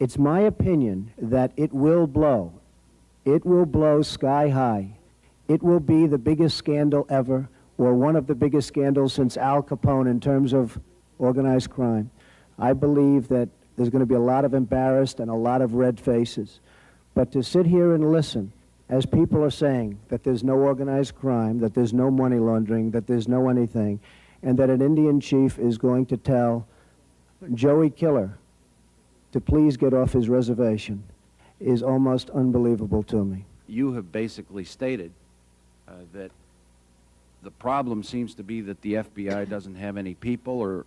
It's my opinion that it will blow. It will blow sky high. It will be the biggest scandal ever, or one of the biggest scandals since Al Capone in terms of organized crime. I believe that there's going to be a lot of embarrassed and a lot of red faces. But to sit here and listen, as people are saying that there's no organized crime, that there's no money laundering, that there's no anything, and that an Indian chief is going to tell Joey Killer to please get off his reservation, is almost unbelievable to me. You have basically stated that the problem seems to be that the FBI doesn't have any people, or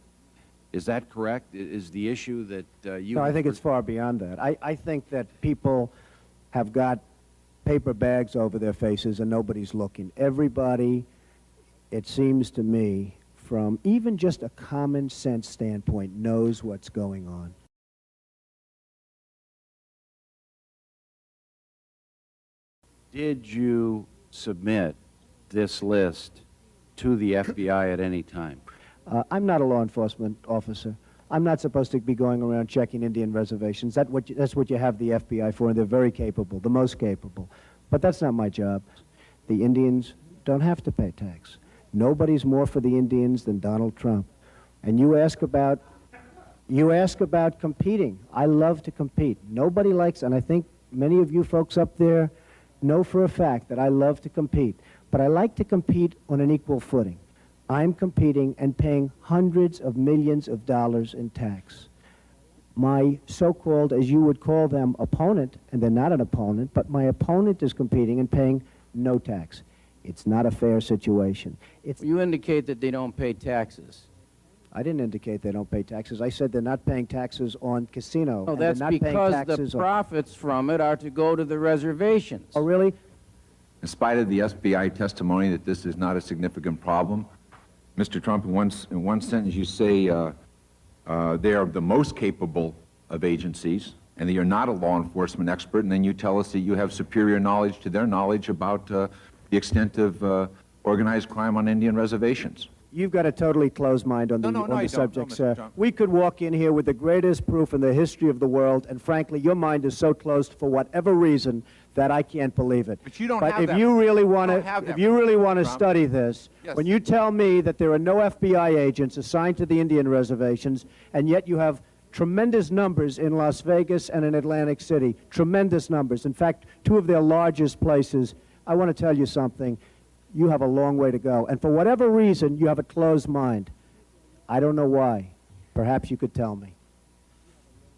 is that correct? Is the issue that you... No, I think it's far beyond that. I think that people have got paper bags over their faces and nobody's looking. Everybody, it seems to me, from even just a common sense standpoint, knows what's going on. Did you submit this list to the FBI at any time? I'm not a law enforcement officer. I'm not supposed to be going around checking Indian reservations. That's what you have the FBI for, and they're very capable, the most capable. But that's not my job. The Indians don't have to pay tax. Nobody's more for the Indians than Donald Trump. And you ask about competing. I love to compete. Nobody likes, and I think many of you folks up there know for a fact that I love to compete. But I like to compete on an equal footing. I'm competing and paying hundreds of millions of dollars in tax. My so-called, as you would call them, opponent, and they're not an opponent, but my opponent is competing and paying no tax. It's not a fair situation. You indicate that they don't pay taxes. I didn't indicate they don't pay taxes. I said they're not paying taxes on casino. No, that's because the profits from it are to go to the reservations. Oh, really? In spite of the FBI testimony that this is not a significant problem, Mr. Trump, in one sentence you say they are the most capable of agencies and that you're not a law enforcement expert, and then you tell us that you have superior knowledge to their knowledge about the extent of organized crime on Indian reservations. You've got a totally closed mind on the subject, sir. Trump. We could walk in here with the greatest proof in the history of the world, and frankly, your mind is so closed for whatever reason that I can't believe it. But you don't but have if that. you really want You to, don't have that if you really want to Trump. study this, Yes. when you tell me that there are no FBI agents assigned to the Indian reservations, and yet you have tremendous numbers in Las Vegas and in Atlantic City, tremendous numbers. In fact, two of their largest places. I want to tell you something. You have a long way to go. And for whatever reason, you have a closed mind. I don't know why. Perhaps you could tell me.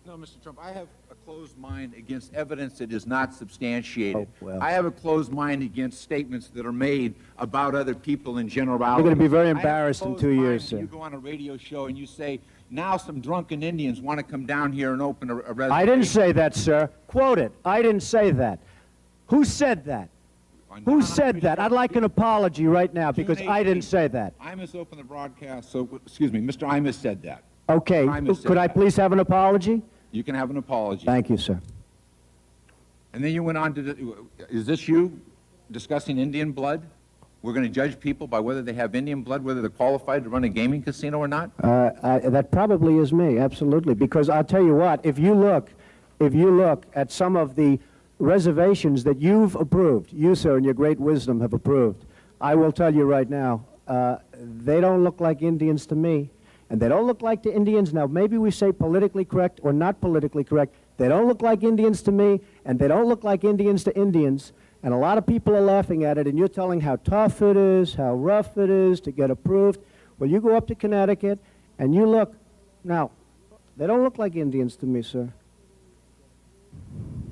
No, Mr. Trump, I have a closed mind against evidence that is not substantiated. Oh, well. I have a closed mind against statements that are made about other people in generality. You're going to be very I have a embarrassed in closed 2 years, mind sir. when you go on a radio show and you say, now some drunken Indians want to come down here and open a reservation. I didn't say that, sir. Quote it. I didn't say that. Who said that? Who said that? I'd like an apology right now because I didn't say that. Imus opened the broadcast, so, excuse me, Mr. Imus said that. Okay. Imus said Could I that. please have an apology? You can have an apology. Thank you, sir. And then you went on to, is this you discussing Indian blood? We're going to judge people by whether they have Indian blood, whether they're qualified to run a gaming casino or not? That probably is me, absolutely. Because I'll tell you what, if you look at some of the reservations that you've approved, you, sir, in your great wisdom have approved, I will tell you right now, they don't look like Indians to me. And they don't look like the Indians. Now, maybe we say politically correct or not politically correct. They don't look like Indians to me, and they don't look like Indians to Indians. And a lot of people are laughing at it, and you're telling how tough it is, how rough it is to get approved. Well, you go up to Connecticut, and you look. Now, they don't look like Indians to me, sir.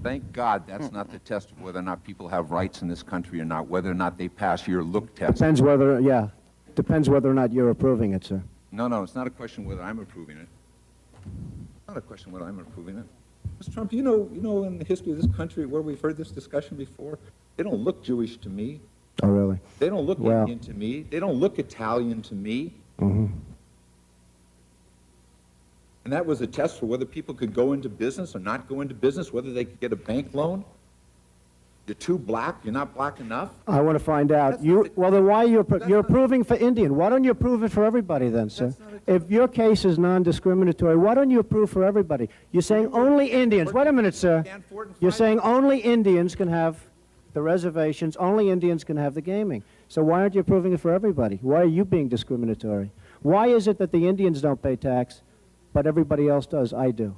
Thank God that's not the test of whether or not people have rights in this country or not, whether or not they pass your look test. Depends whether, yeah, depends whether or not you're approving it, sir. No, it's not a question whether I'm approving it. It's not a question whether I'm approving it. Mr. Trump, you know in the history of this country where we've heard this discussion before, they don't look Jewish to me. Oh, really? They don't look Indian to me. They don't look Italian to me. Mm-hmm. And that was a test for whether people could go into business or not go into business, whether they could get a bank loan. You're too black? You're not black enough? I want to find out. That's not the- Well, then why you're That's not- approving for Indian? Why don't you approve it for everybody then, sir? That's not a- If your case is non-discriminatory, why don't you approve for everybody? You're saying only Indians. Wait a minute, sir. Stand for it and You're find saying out. only Indians can have the reservations, only Indians can have the gaming. So why aren't you approving it for everybody? Why are you being discriminatory? Why is it that the Indians don't pay tax, but everybody else does? I do.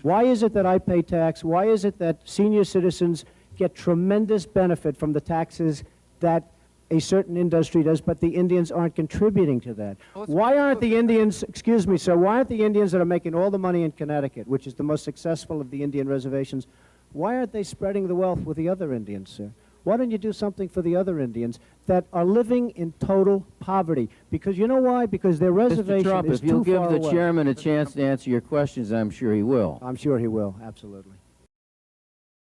Why is it that I pay tax? Why is it that senior citizens get tremendous benefit from the taxes that a certain industry does, but the Indians aren't contributing to that? Why aren't the Indians, excuse me, sir, why aren't the Indians that are making all the money in Connecticut, which is the most successful of the Indian reservations, why aren't they spreading the wealth with the other Indians, sir? Why don't you do something for the other Indians that are living in total poverty? Because you know why? Because their Mr. reservation Trump, is if you'll too give far the away. chairman a chance to answer your questions, I'm sure he will. I'm sure he will, absolutely.